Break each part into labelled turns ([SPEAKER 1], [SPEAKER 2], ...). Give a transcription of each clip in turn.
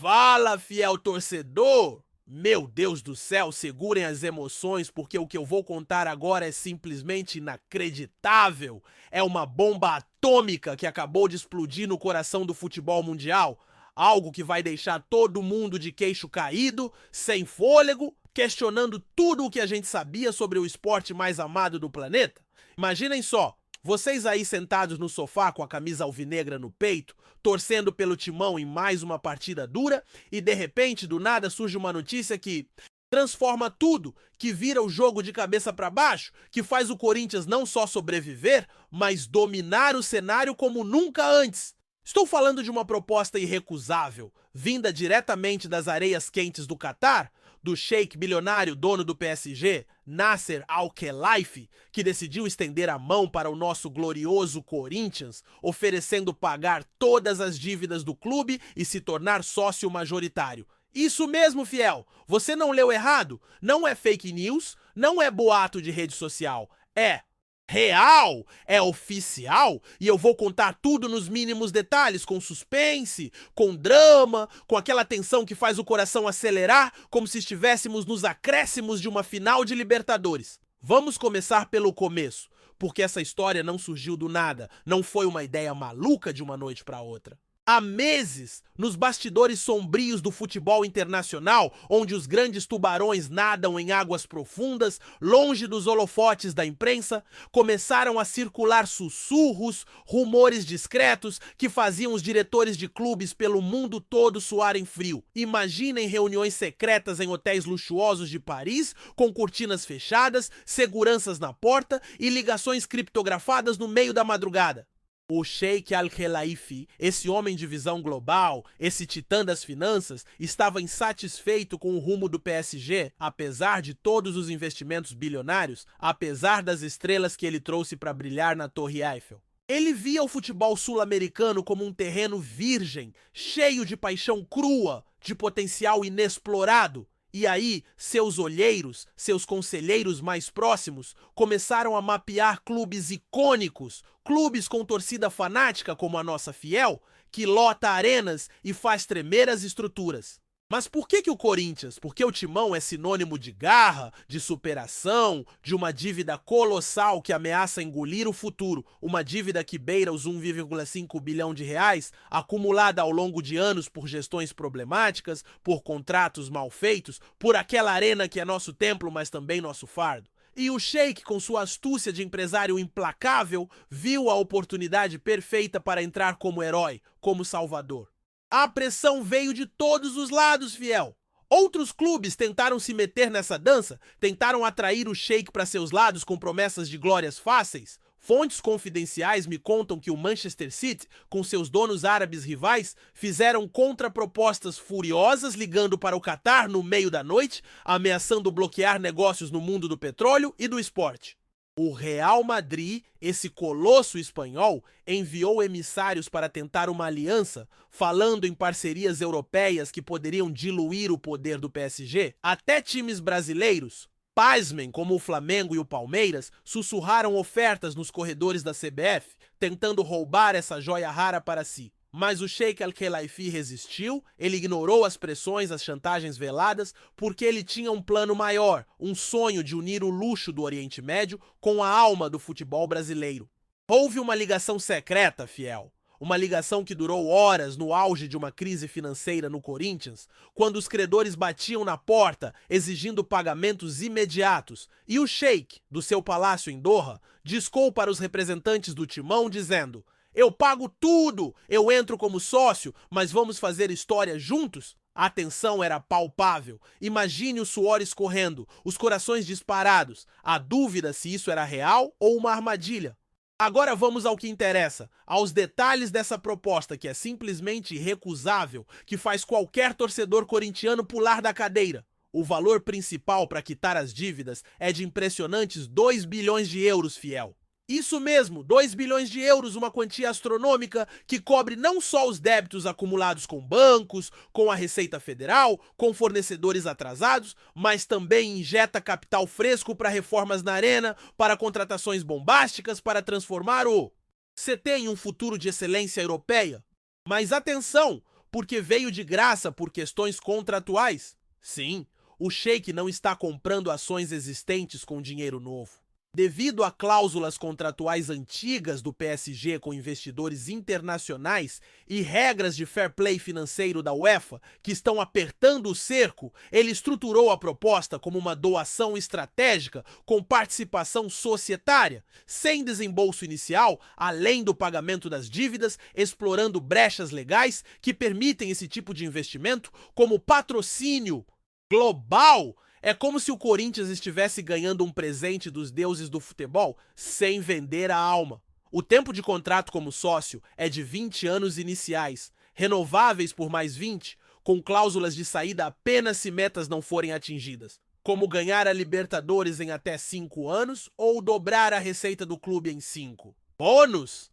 [SPEAKER 1] Fala, fiel torcedor! Meu Deus do céu, segurem as emoções, porque o que eu vou contar agora é simplesmente inacreditável. É uma bomba atômica que acabou de explodir no coração do futebol mundial. Algo que vai deixar todo mundo de queixo caído, sem fôlego, questionando tudo o que a gente sabia sobre o esporte mais amado do planeta. Imaginem só, vocês aí sentados no sofá com a camisa alvinegra no peito, torcendo pelo Timão em mais uma partida dura, e de repente, do nada, surge uma notícia que transforma tudo, que vira o jogo de cabeça para baixo, que faz o Corinthians não só sobreviver, mas dominar o cenário como nunca antes. Estou falando de uma proposta irrecusável, vinda diretamente das areias quentes do Catar, do sheik bilionário dono do PSG, Nasser Al-Khelaifi, que decidiu estender a mão para o nosso glorioso Corinthians, oferecendo pagar todas as dívidas do clube e se tornar sócio majoritário. Isso mesmo, fiel! Você não leu errado? Não é fake news, não é boato de rede social, é real, é oficial, e eu vou contar tudo nos mínimos detalhes, com suspense, com drama, com aquela tensão que faz o coração acelerar, como se estivéssemos nos acréscimos de uma final de Libertadores. Vamos começar pelo começo, porque essa história não surgiu do nada, não foi uma ideia maluca de uma noite para outra. Há meses, nos bastidores sombrios do futebol internacional, onde os grandes tubarões nadam em águas profundas, longe dos holofotes da imprensa, começaram a circular sussurros, rumores discretos que faziam os diretores de clubes pelo mundo todo suarem frio. Imaginem reuniões secretas em hotéis luxuosos de Paris, com cortinas fechadas, seguranças na porta e ligações criptografadas no meio da madrugada. O Sheik Al-Khelaifi, esse homem de visão global, esse titã das finanças, estava insatisfeito com o rumo do PSG, apesar de todos os investimentos bilionários, apesar das estrelas que ele trouxe para brilhar na Torre Eiffel. Ele via o futebol sul-americano como um terreno virgem, cheio de paixão crua, de potencial inexplorado. E aí, seus olheiros, seus conselheiros mais próximos, começaram a mapear clubes icônicos, clubes com torcida fanática como a nossa fiel, que lota arenas e faz tremer as estruturas. Mas por que o Corinthians? Porque o Timão é sinônimo de garra, de superação, de uma dívida colossal que ameaça engolir o futuro, uma dívida que beira os 1,5 bilhão de reais, acumulada ao longo de anos por gestões problemáticas, por contratos mal feitos, por aquela arena que é nosso templo, mas também nosso fardo. E o Sheik, com sua astúcia de empresário implacável, viu a oportunidade perfeita para entrar como herói, como salvador. A pressão veio de todos os lados, fiel. Outros clubes tentaram se meter nessa dança, tentaram atrair o Sheik para seus lados com promessas de glórias fáceis. Fontes confidenciais me contam que o Manchester City, com seus donos árabes rivais, fizeram contrapropostas furiosas ligando para o Catar no meio da noite, ameaçando bloquear negócios no mundo do petróleo e do esporte. O Real Madrid, esse colosso espanhol, enviou emissários para tentar uma aliança, falando em parcerias europeias que poderiam diluir o poder do PSG. Até times brasileiros, pasmem, como o Flamengo e o Palmeiras, sussurraram ofertas nos corredores da CBF, tentando roubar essa joia rara para si. Mas o Sheik Al-Khelaifi resistiu, ele ignorou as pressões, as chantagens veladas, porque ele tinha um plano maior, um sonho de unir o luxo do Oriente Médio com a alma do futebol brasileiro. Houve uma ligação secreta, fiel. Uma ligação que durou horas no auge de uma crise financeira no Corinthians, quando os credores batiam na porta exigindo pagamentos imediatos, e o Sheik, do seu palácio em Doha, discou para os representantes do Timão dizendo: "Eu pago tudo, eu entro como sócio, mas vamos fazer história juntos?" A tensão era palpável. Imagine o suor escorrendo, os corações disparados, a dúvida se isso era real ou uma armadilha. Agora vamos ao que interessa, aos detalhes dessa proposta que é simplesmente irrecusável, que faz qualquer torcedor corintiano pular da cadeira. O valor principal para quitar as dívidas é de impressionantes 2 bilhões de euros, fiel. Isso mesmo, 2 bilhões de euros, uma quantia astronômica que cobre não só os débitos acumulados com bancos, com a Receita Federal, com fornecedores atrasados, mas também injeta capital fresco para reformas na arena, para contratações bombásticas, para transformar o CT em um futuro de excelência europeia. Mas atenção, Porque veio de graça por questões contratuais? Sim, o Sheik não está comprando ações existentes com dinheiro novo. Devido a cláusulas contratuais antigas do PSG com investidores internacionais e regras de fair play financeiro da UEFA que estão apertando o cerco, ele estruturou a proposta como uma doação estratégica com participação societária, sem desembolso inicial, além do pagamento das dívidas, explorando brechas legais que permitem esse tipo de investimento, como patrocínio global. É como se o Corinthians estivesse ganhando um presente dos deuses do futebol sem vender a alma. O tempo de contrato como sócio é de 20 anos iniciais, renováveis por mais 20, com cláusulas de saída apenas se metas não forem atingidas, como ganhar a Libertadores em até 5 anos ou dobrar a receita do clube em 5. Bônus?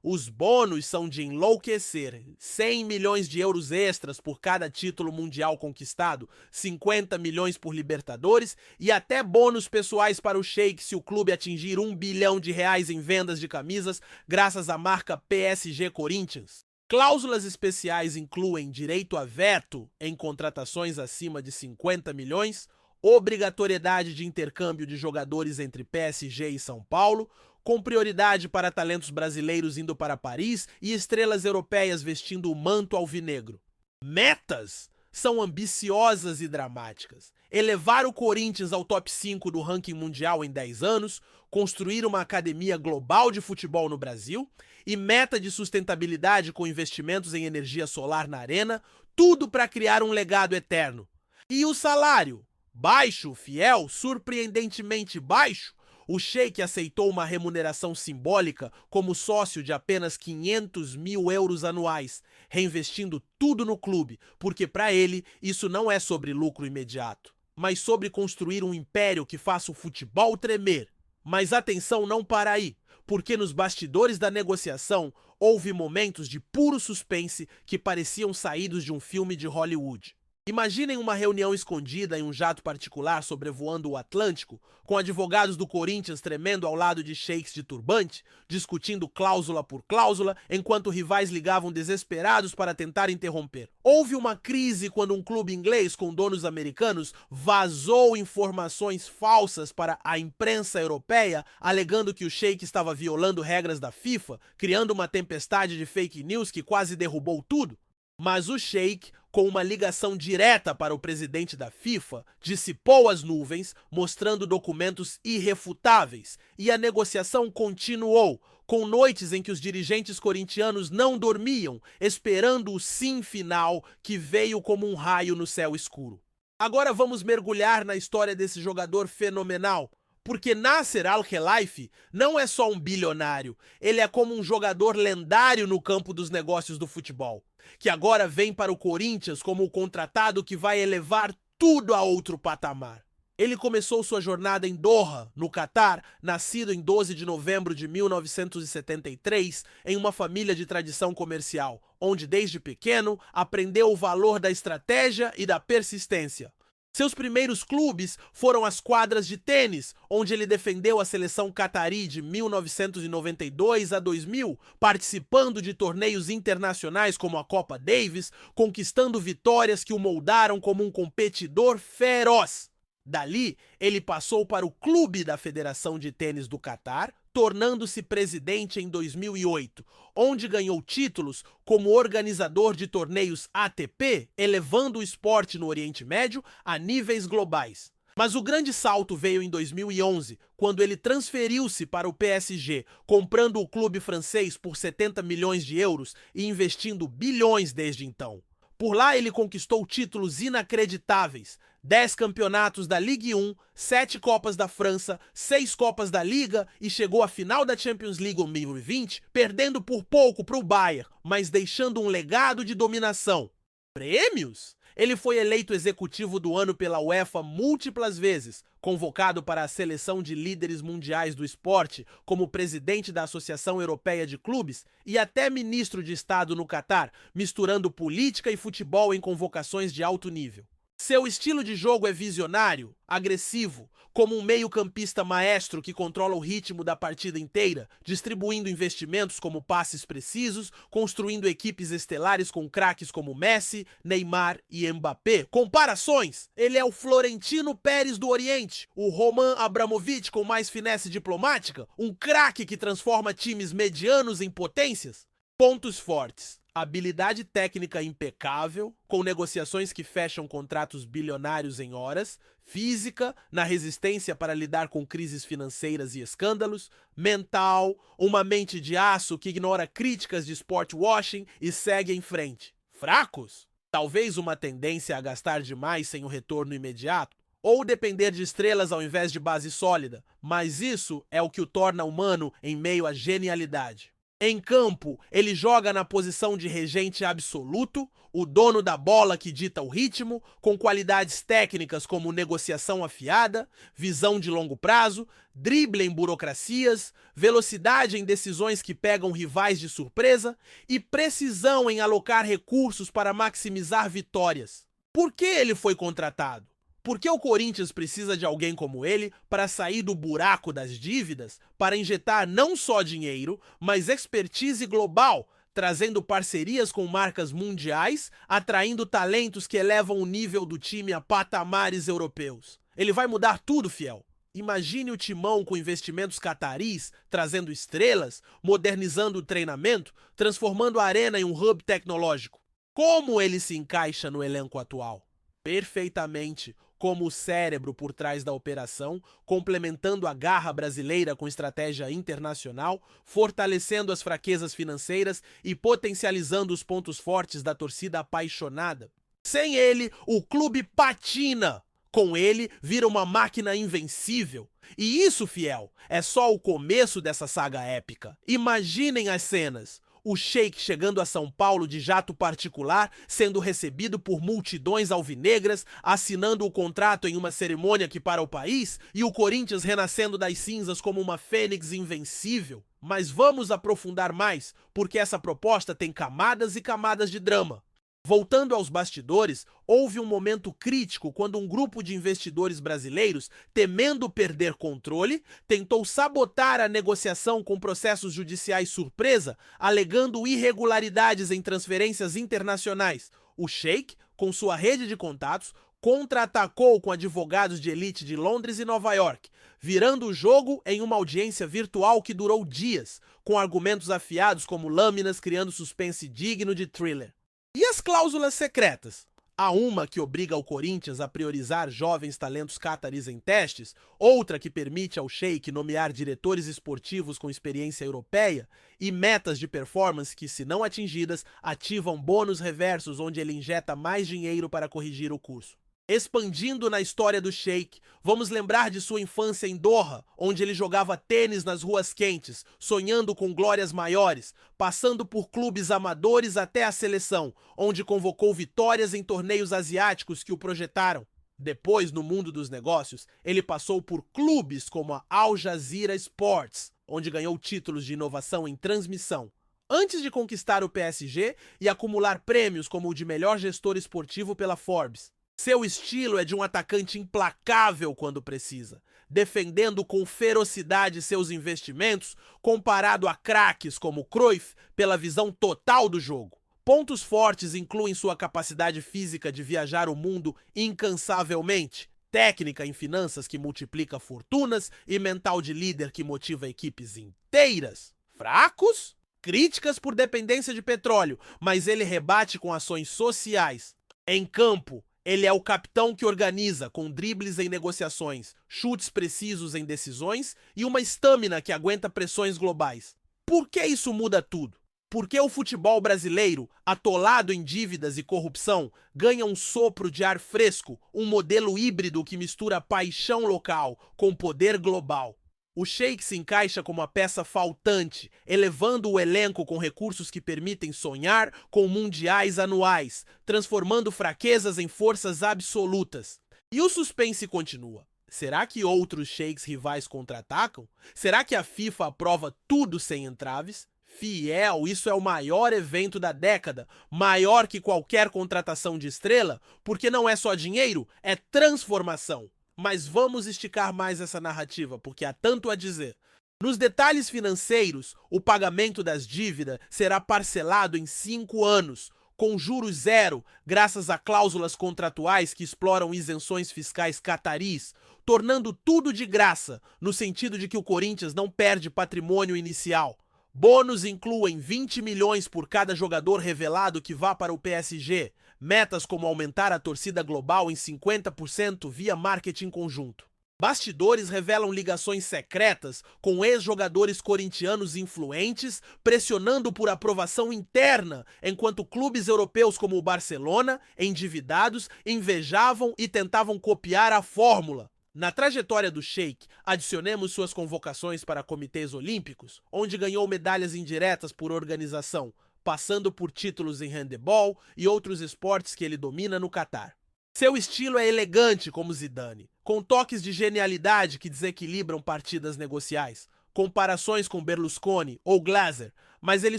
[SPEAKER 1] Os bônus são de enlouquecer. 100 milhões de euros extras por cada título mundial conquistado, 50 milhões por Libertadores e até bônus pessoais para o Sheik se o clube atingir 1 bilhão de reais em vendas de camisas graças à marca PSG Corinthians. Cláusulas especiais incluem direito a veto em contratações acima de 50 milhões, obrigatoriedade de intercâmbio de jogadores entre PSG e São Paulo, com prioridade para talentos brasileiros indo para Paris e estrelas europeias vestindo o manto alvinegro. Metas são ambiciosas e dramáticas. Elevar o Corinthians ao top 5 do ranking mundial em 10 anos, construir uma academia global de futebol no Brasil e meta de sustentabilidade com investimentos em energia solar na arena, tudo para criar um legado eterno. E o salário? Baixo, fiel, surpreendentemente baixo? O Sheik aceitou uma remuneração simbólica como sócio de apenas 500 mil euros anuais, reinvestindo tudo no clube, porque para ele isso não é sobre lucro imediato, mas sobre construir um império que faça o futebol tremer. Mas atenção, não para aí, porque nos bastidores da negociação houve momentos de puro suspense que pareciam saídos de um filme de Hollywood. Imaginem uma reunião escondida em um jato particular sobrevoando o Atlântico, com advogados do Corinthians tremendo ao lado de sheiks de turbante, discutindo cláusula por cláusula, enquanto rivais ligavam desesperados para tentar interromper. Houve uma crise quando um clube inglês com donos americanos vazou informações falsas para a imprensa europeia, alegando que o sheik estava violando regras da FIFA, criando uma tempestade de fake news que quase derrubou tudo. Mas o sheik, com uma ligação direta para o presidente da FIFA, dissipou as nuvens, mostrando documentos irrefutáveis, e a negociação continuou, com noites em que os dirigentes corintianos não dormiam, esperando o sim final que veio como um raio no céu escuro. Agora vamos mergulhar na história desse jogador fenomenal, porque Nasser Al-Khelaifi não é só um bilionário, ele é como um jogador lendário no campo dos negócios do futebol, que agora vem para o Corinthians como o contratado que vai elevar tudo a outro patamar. Ele começou sua jornada em Doha, no Catar, nascido em 12 de novembro de 1973, em uma família de tradição comercial, onde desde pequeno aprendeu o valor da estratégia e da persistência. Seus primeiros clubes foram as quadras de tênis, onde ele defendeu a seleção catarí de 1992 a 2000, participando de torneios internacionais como a Copa Davis, conquistando vitórias que o moldaram como um competidor feroz. Dali, ele passou para o Clube da Federação de Tênis do Catar, tornando-se presidente em 2008, onde ganhou títulos como organizador de torneios ATP, elevando o esporte no Oriente Médio a níveis globais. Mas o grande salto veio em 2011, quando ele transferiu-se para o PSG, comprando o clube francês por 70 milhões de euros e investindo bilhões desde então. Por lá ele conquistou títulos inacreditáveis, 10 campeonatos da Ligue 1, 7 Copas da França, 6 Copas da Liga e chegou à final da Champions League 2020, perdendo por pouco para o Bayern, mas deixando um legado de dominação. Prêmios? Ele foi eleito executivo do ano pela UEFA múltiplas vezes, convocado para a seleção de líderes mundiais do esporte como presidente da Associação Europeia de Clubes e até ministro de Estado no Catar, misturando política e futebol em convocações de alto nível. Seu estilo de jogo é visionário, agressivo, como um meio-campista maestro que controla o ritmo da partida inteira, distribuindo investimentos como passes precisos, construindo equipes estelares com craques como Messi, Neymar e Mbappé. Comparações: ele é o Florentino Pérez do Oriente, o Roman Abramovich com mais finesse diplomática, um craque que transforma times medianos em potências. Pontos fortes: habilidade técnica impecável, com negociações que fecham contratos bilionários em horas, física, na resistência para lidar com crises financeiras e escândalos, mental, uma mente de aço que ignora críticas de sport washing e segue em frente. Fracos? Talvez uma tendência a gastar demais sem o retorno imediato, ou depender de estrelas ao invés de base sólida, mas isso é o que o torna humano em meio à genialidade. Em campo, ele joga na posição de regente absoluto, o dono da bola que dita o ritmo, com qualidades técnicas como negociação afiada, visão de longo prazo, drible em burocracias, velocidade em decisões que pegam rivais de surpresa e precisão em alocar recursos para maximizar vitórias. Por que ele foi contratado? Por que o Corinthians precisa de alguém como ele para sair do buraco das dívidas, para injetar não só dinheiro, mas expertise global, trazendo parcerias com marcas mundiais, atraindo talentos que elevam o nível do time a patamares europeus? Ele vai mudar tudo, fiel. Imagine o Timão com investimentos cataris, trazendo estrelas, modernizando o treinamento, transformando a arena em um hub tecnológico. Como ele se encaixa no elenco atual? Perfeitamente, como o cérebro por trás da operação, complementando a garra brasileira com estratégia internacional, fortalecendo as fraquezas financeiras e potencializando os pontos fortes da torcida apaixonada. Sem ele, o clube patina. Com ele, vira uma máquina invencível. E isso, fiel, é só o começo dessa saga épica. Imaginem as cenas. O Sheik chegando a São Paulo de jato particular, sendo recebido por multidões alvinegras, assinando o contrato em uma cerimônia que para o país, e o Corinthians renascendo das cinzas como uma fênix invencível. Mas vamos aprofundar mais, porque essa proposta tem camadas e camadas de drama. Voltando aos bastidores, houve um momento crítico quando um grupo de investidores brasileiros, temendo perder controle, tentou sabotar a negociação com processos judiciais surpresa, alegando irregularidades em transferências internacionais. O Sheik, com sua rede de contatos, contra-atacou com advogados de elite de Londres e Nova York, virando o jogo em uma audiência virtual que durou dias, com argumentos afiados como lâminas criando suspense digno de thriller. E as cláusulas secretas? Há uma que obriga o Corinthians a priorizar jovens talentos cátaris em testes, outra que permite ao Sheik nomear diretores esportivos com experiência europeia e metas de performance que, se não atingidas, ativam bônus reversos onde ele injeta mais dinheiro para corrigir o curso. Expandindo na história do Sheik, vamos lembrar de sua infância em Doha, onde ele jogava tênis nas ruas quentes, sonhando com glórias maiores, passando por clubes amadores até a seleção, onde convocou vitórias em torneios asiáticos que o projetaram. Depois, no mundo dos negócios, ele passou por clubes como a Al Jazeera Sports, onde ganhou títulos de inovação em transmissão, antes de conquistar o PSG e acumular prêmios como o de melhor gestor esportivo pela Forbes. Seu estilo é de um atacante implacável quando precisa, defendendo com ferocidade seus investimentos, comparado a craques como Cruyff pela visão total do jogo. Pontos fortes incluem sua capacidade física de viajar o mundo incansavelmente, técnica em finanças que multiplica fortunas e mental de líder que motiva equipes inteiras. Fracos? Críticas por dependência de petróleo, mas ele rebate com ações sociais. Em campo, ele é o capitão que organiza, com dribles em negociações, chutes precisos em decisões e uma estamina que aguenta pressões globais. Por que isso muda tudo? Porque o futebol brasileiro, atolado em dívidas e corrupção, ganha um sopro de ar fresco, um modelo híbrido que mistura paixão local com poder global. O Sheik se encaixa como a peça faltante, elevando o elenco com recursos que permitem sonhar com mundiais anuais, transformando fraquezas em forças absolutas. E o suspense continua. Será que outros Sheiks rivais contra-atacam? Será que a FIFA aprova tudo sem entraves? Fiel, isso é o maior evento da década, maior que qualquer contratação de estrela, porque não é só dinheiro, é transformação. Mas vamos esticar mais essa narrativa, porque há tanto a dizer. Nos detalhes financeiros, o pagamento das dívidas será parcelado em 5 anos, com juros zero, graças a cláusulas contratuais que exploram isenções fiscais cataris, tornando tudo de graça, no sentido de que o Corinthians não perde patrimônio inicial. Bônus incluem 20 milhões por cada jogador revelado que vá para o PSG, metas como aumentar a torcida global em 50% via marketing conjunto. Bastidores revelam ligações secretas com ex-jogadores corintianos influentes, pressionando por aprovação interna, enquanto clubes europeus como o Barcelona, endividados, invejavam e tentavam copiar a fórmula. Na trajetória do Sheik, adicionemos suas convocações para comitês olímpicos, onde ganhou medalhas indiretas por organização, passando por títulos em handebol e outros esportes que ele domina no Catar. Seu estilo é elegante como Zidane, com toques de genialidade que desequilibram partidas negociais, comparações com Berlusconi ou Glazer, mas ele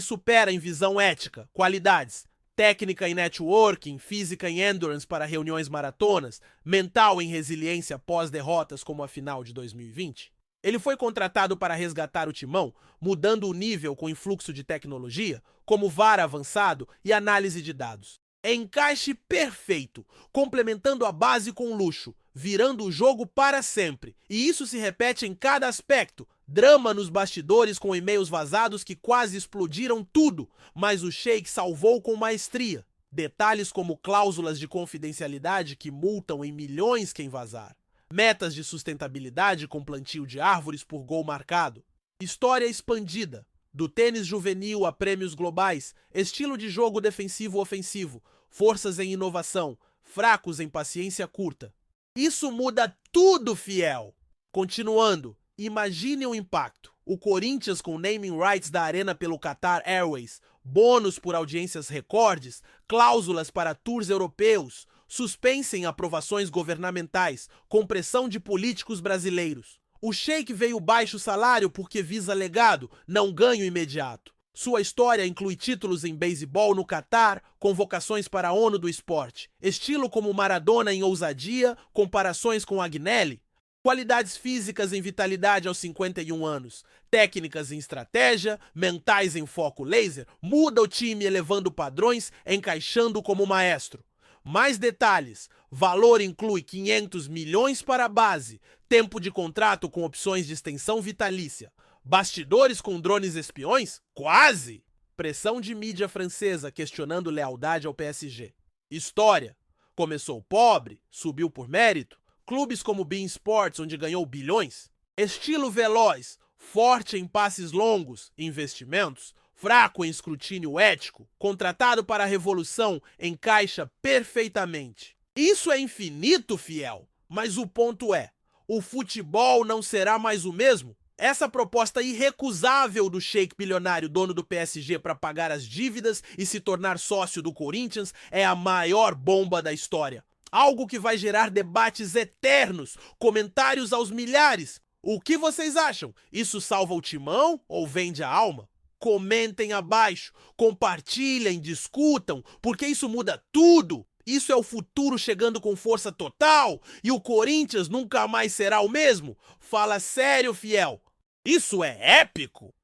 [SPEAKER 1] supera em visão ética, qualidades, técnica em networking, física em endurance para reuniões maratonas, mental em resiliência pós-derrotas como a final de 2020. Ele foi contratado para resgatar o timão, mudando o nível com influxo de tecnologia, como VAR avançado e análise de dados. É encaixe perfeito, complementando a base com luxo, virando o jogo para sempre. E isso se repete em cada aspecto. Drama nos bastidores com e-mails vazados que quase explodiram tudo, mas o Sheik salvou com maestria. Detalhes como cláusulas de confidencialidade que multam em milhões quem vazar. Metas de sustentabilidade com plantio de árvores por gol marcado. História expandida. Do tênis juvenil a prêmios globais, estilo de jogo defensivo-ofensivo, forças em inovação, fracos em paciência curta. Isso muda tudo, fiel! Continuando, imagine o impacto. O Corinthians com naming rights da arena pelo Qatar Airways, bônus por audiências recordes, cláusulas para tours europeus, suspense em aprovações governamentais, compressão de políticos brasileiros. O Sheik veio baixo salário porque visa legado, não ganho imediato. Sua história inclui títulos em beisebol no Catar, convocações para a ONU do esporte, estilo como Maradona em ousadia, comparações com Agnelli, qualidades físicas em vitalidade aos 51 anos, técnicas em estratégia, mentais em foco laser, muda o time elevando padrões, encaixando como maestro. Mais detalhes, valor inclui 500 milhões para a base, tempo de contrato com opções de extensão vitalícia, bastidores com drones espiões? Quase! Pressão de mídia francesa questionando lealdade ao PSG. História, começou pobre, subiu por mérito, clubes como beIN Sports onde ganhou bilhões, estilo veloz, forte em passes longos, investimentos, fraco em escrutínio ético, contratado para a revolução, encaixa perfeitamente. Isso é infinito, fiel, mas o ponto é, o futebol não será mais o mesmo? Essa proposta irrecusável do Sheik bilionário, dono do PSG, para pagar as dívidas e se tornar sócio do Corinthians é a maior bomba da história. Algo que vai gerar debates eternos, comentários aos milhares. O que vocês acham? Isso salva o timão ou vende a alma? Comentem abaixo, compartilhem, discutam, porque isso muda tudo. Isso é o futuro chegando com força total e o Corinthians nunca mais será o mesmo? Fala sério, fiel. Isso é épico!